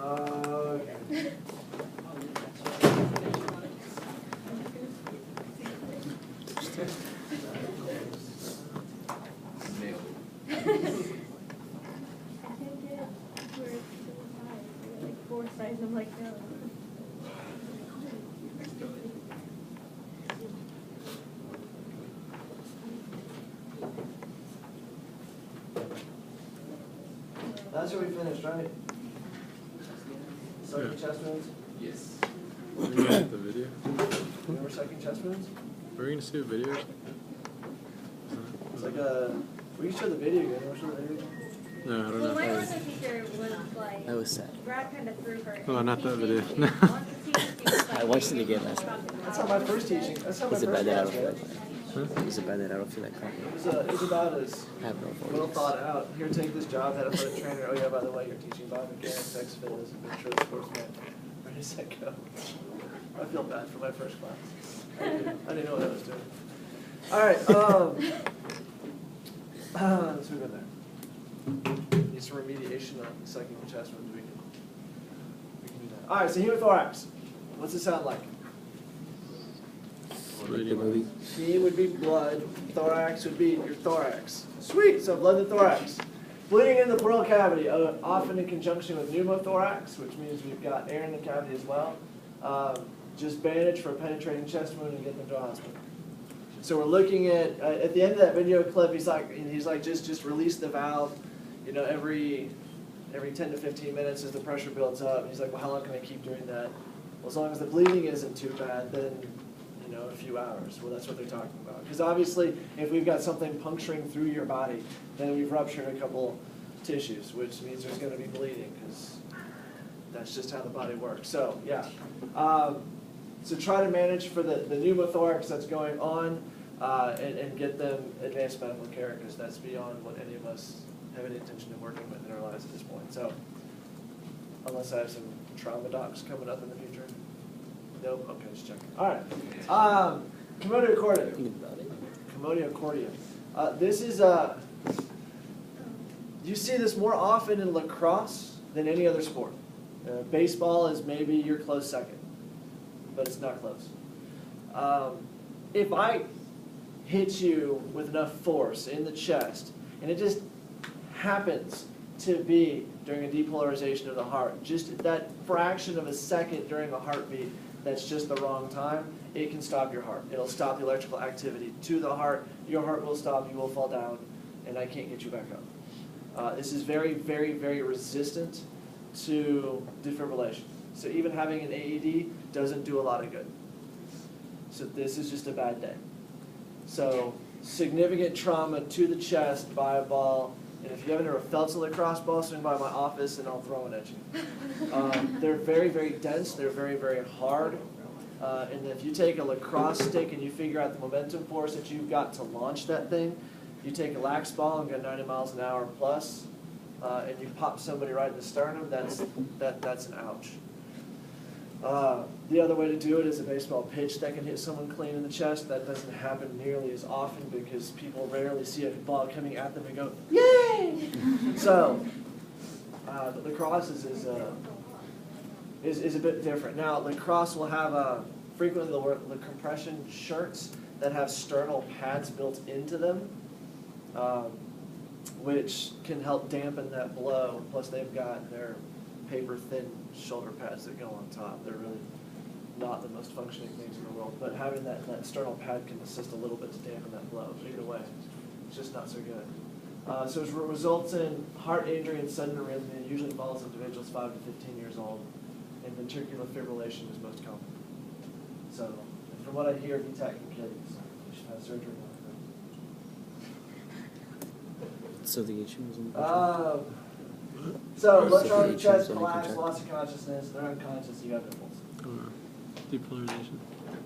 Okay. I'm like, no. That's where we finished, right? Sucking chest wounds? Yes. We're gonna get the video. Remember sucking chest wounds? We're gonna see a video. It's like a. We can show the video again. Want to show the video again? No, I don't Well, know. my If ortho teacher was like, That was sad. Brad kind of threw her. Oh, not that video. I watched it again last night. That's how my first teaching. That's how my Is it first bad that I don't class feel was. like Huh? Is it bad that I don't feel like copying? It was about as I have no well photos. thought out. Here, take this job. Had a foot trainer. Oh yeah, by the way, you're teaching biomechanics, X fitness, and make sure the sportsman. Ready, set, go. I feel bad for my first class. I didn't know what I was doing. All right. Let's move in there. Need some remediation on sucking the chest wounds. We can do that. All right. So hemothorax. What's it sound like? Like the movie. He would be blood, thorax would be your thorax. Sweet, so blood in the thorax. Bleeding in the pleural cavity, often in conjunction with pneumothorax, which means we've got air in the cavity as well. Just bandage for a penetrating chest wound and get them to a hospital. So we're looking at the end of that video clip, he's like, just release the valve, you know, every 10 to 15 minutes as the pressure builds up. And he's like, well, how long can I keep doing that? Well, as long as the bleeding isn't too bad, then a few hours. Well, that's what they're talking about. Because obviously, if we've got something puncturing through your body, then we've ruptured a couple tissues, which means there's going to be bleeding, because that's just how the body works. So, yeah. So try to manage for the pneumothorax that's going on and get them advanced medical care, because that's beyond what any of us have any intention of working with in our lives at this point. So, unless I have some trauma docs coming up in the future. Nope. Okay, just checking. All right. Commotiocordium. Think about it. Commotiocordium. This is you see this more often in lacrosse than any other sport. Baseball is maybe your close second, but it's not close. If I hit you with enough force in the chest, and it just happens to be during a depolarization of the heart, just that fraction of a second during a heartbeat, that's just the wrong time, it can stop your heart. It'll stop the electrical activity to the heart. Your heart will stop, you will fall down, and I can't get you back up. This is very, very, very resistant to defibrillation. So even having an AED doesn't do a lot of good. So this is just a bad day. So significant trauma to the chest by a ball. And if you haven't ever felt a lacrosse ball, swing by my office and I'll throw it at you. They're very, very dense. They're very, very hard. And if you take a lacrosse stick and you figure out the momentum force that you've got to launch that thing, you take a lax ball and go 90 miles an hour plus, and you pop somebody right in the sternum, that's an ouch. The other way to do it is a baseball pitch that can hit someone clean in the chest. That doesn't happen nearly as often because people rarely see a ball coming at them and go, yay! So, the lacrosse is a bit different. Now, lacrosse will have frequently the compression shirts that have sternal pads built into them, which can help dampen that blow. Plus, they've got their paper-thin shoulder pads that go on top. They're really not the most functioning things in the world, but having that sternal pad can assist a little bit to dampen that blow. But either way, it's just not so good. So it results in heart injury and sudden arrhythmia. It usually involves individuals 5 to 15 years old, and ventricular fibrillation is most common. So, from what I hear, VTAC can kill you, so you should have surgery. So the issue was in the So, electronic chest collapse, loss of consciousness, they're unconscious, you have impulse. Depolarization.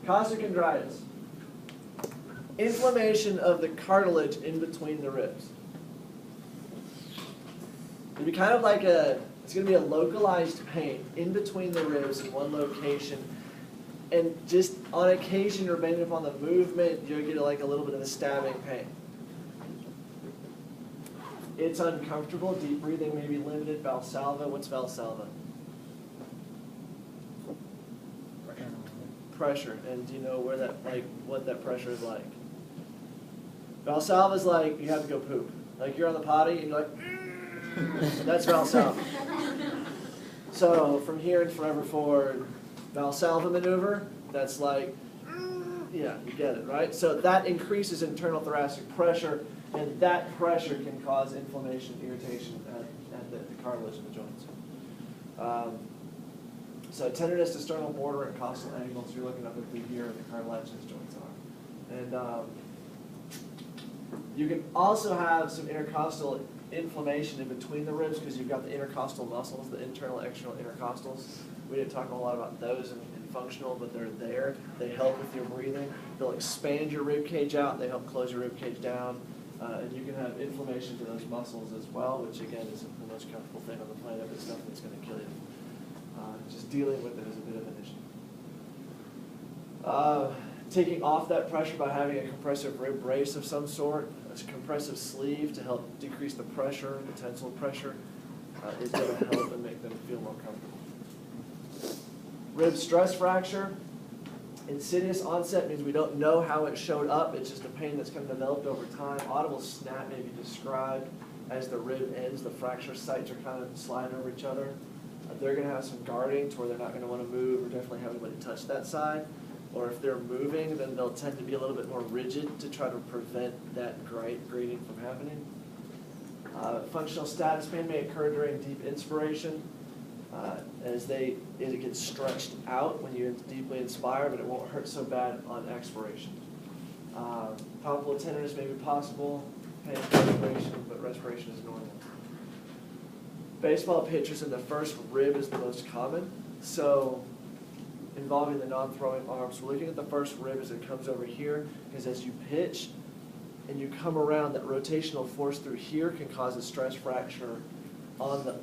Costochondritis. Inflammation of the cartilage in between the ribs. It'd be kind of like it's going to be a localized pain in between the ribs in one location. And just on occasion, depending upon the movement, you'll get like a little bit of a stabbing pain. It's uncomfortable. Deep breathing may be limited. Valsalva. What's Valsalva? pressure, and do you know where that, like, what that pressure is like? Valsalva is like you have to go poop. Like you're on the potty and you're like, that's Valsalva. So from here and forever forward, Valsalva maneuver, that's like, yeah, you get it, right? So that increases internal thoracic pressure, and that pressure can cause inflammation, irritation at the cartilage in the joints. So tenderness to sternal border and costal angles, you're looking up at the here and the cartilaginous joints are. And you can also have some intercostal inflammation in between the ribs because you've got the intercostal muscles, the internal, external intercostals. We didn't talk a lot about those in functional, but they're there. They help with your breathing. They'll expand your rib cage out. They help close your rib cage down. And you can have inflammation to those muscles as well, which again isn't the most comfortable thing on the planet, but it's nothing that's going to kill you. Just dealing with it is a bit of an issue. Taking off that pressure by having a compressive rib brace of some sort, a compressive sleeve to help decrease the pressure, the tensile pressure, is going to help and make them feel more comfortable. Rib stress fracture. Insidious onset means we don't know how it showed up. It's just a pain that's kind of developed over time. Audible snap may be described as the rib ends. The fracture sites are kind of sliding over each other. They're going to have some guarding to where they're not going to want to move or definitely have anybody touch that side. Or if they're moving, then they'll tend to be a little bit more rigid to try to prevent that grading from happening. Functional status pain may occur during deep inspiration as it gets stretched out when you deeply inspire, but it won't hurt so bad on expiration. Palpable tenderness may be possible, pain respiration, but respiration is normal. Baseball pitchers in the first rib is the most common, so involving the non-throwing arms. We're looking at the first rib as it comes over here, because as you pitch and you come around, that rotational force through here can cause a stress fracture on the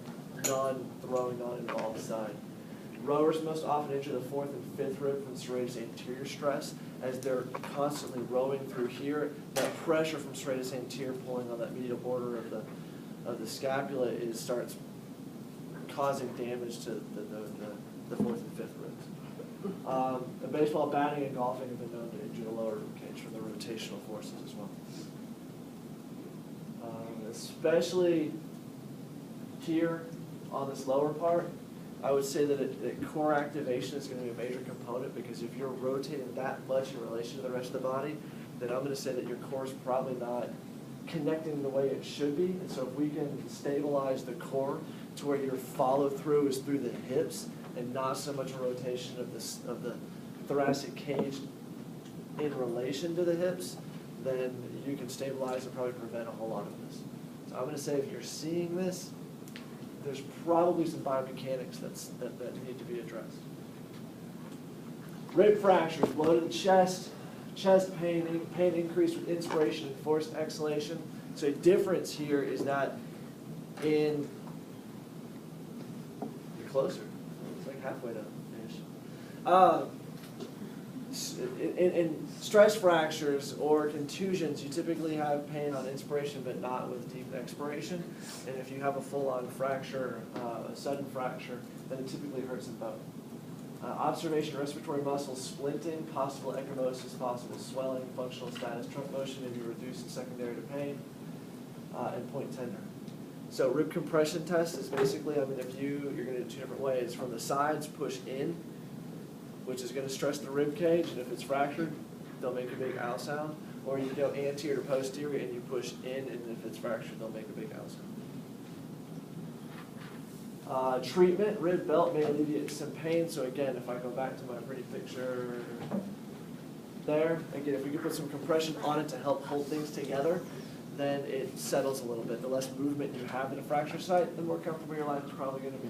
non-throwing, non-involved side. Rowers most often injure the fourth and fifth rib from serratus anterior stress. As they're constantly rowing through here, that pressure from serratus anterior pulling on that medial border of the scapula starts causing damage to the fourth and fifth ribs. The baseball, batting, and golfing have been known to injure the lower rib cage from the rotational forces as well. Especially here on this lower part, I would say that core activation is going to be a major component, because if you're rotating that much in relation to the rest of the body, then I'm going to say that your core is probably not connecting the way it should be. And so if we can stabilize the core to where your follow through is through the hips and not so much a rotation of the thoracic cage in relation to the hips, then you can stabilize and probably prevent a whole lot of this. So I'm going to say if you're seeing this, there's probably some biomechanics that need to be addressed. Rib fractures, blow to the chest pain increase with inspiration and forced exhalation. So a difference here is that you're closer. It's like halfway to finish. In stress fractures or contusions, you typically have pain on inspiration but not with deep expiration. And if you have a full-on fracture, a sudden fracture, then it typically hurts in both. Observation, respiratory muscles splinting, possible ecchymosis, possible swelling, functional status, trunk motion may be reduced and secondary to pain, and point tender. So rib compression test is basically, if you're going to do it two different ways. From the sides, push in, which is going to stress the rib cage, and if it's fractured, they'll make a big ow sound. Or you go anterior to posterior and you push in, and if it's fractured, they'll make a big ow sound. Treatment, rib belt may alleviate some pain. So again, if I go back to my pretty picture there, again, if we could put some compression on it to help hold things together, then it settles a little bit. The less movement you have in a fracture site, the more comfortable your life is probably going to be.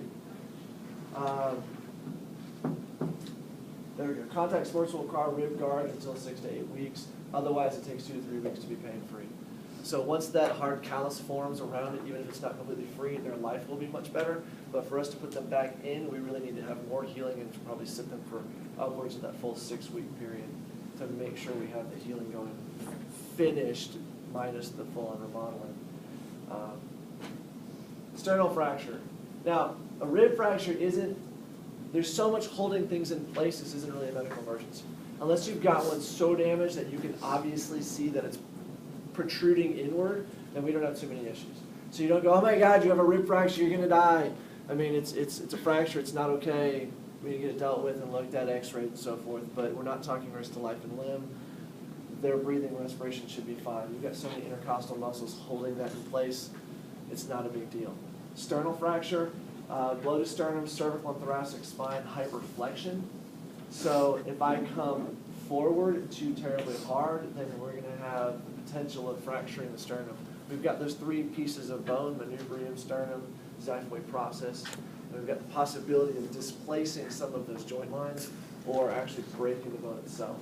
There we go. Contact sports will require rib guard until 6 to 8 weeks. Otherwise, it takes 2 to 3 weeks to be pain-free. So once that hard callus forms around it, even if it's not completely free, their life will be much better. But for us to put them back in, we really need to have more healing and probably sit them for upwards of that full 6-week period to make sure we have the healing going finished minus the full-on remodeling. Sternal fracture. Now, a rib fracture isn't There's so much holding things in place, this isn't really a medical emergency. Unless you've got one so damaged that you can obviously see that it's protruding inward, then we don't have too many issues. So you don't go, oh my God, you have a rib fracture, you're gonna die. I mean, it's a fracture, it's not okay. We need to get it dealt with and looked at, x-rayed and so forth, but we're not talking risk to life and limb. Their breathing and respiration should be fine. You've got so many intercostal muscles holding that in place, it's not a big deal. Sternal fracture, bloated sternum, cervical and thoracic spine hyperflexion. So if I come forward too terribly hard, then we're gonna have the potential of fracturing the sternum. We've got those three pieces of bone, manubrium, sternum, xiphoid process, and we've got the possibility of displacing some of those joint lines or actually breaking the bone itself.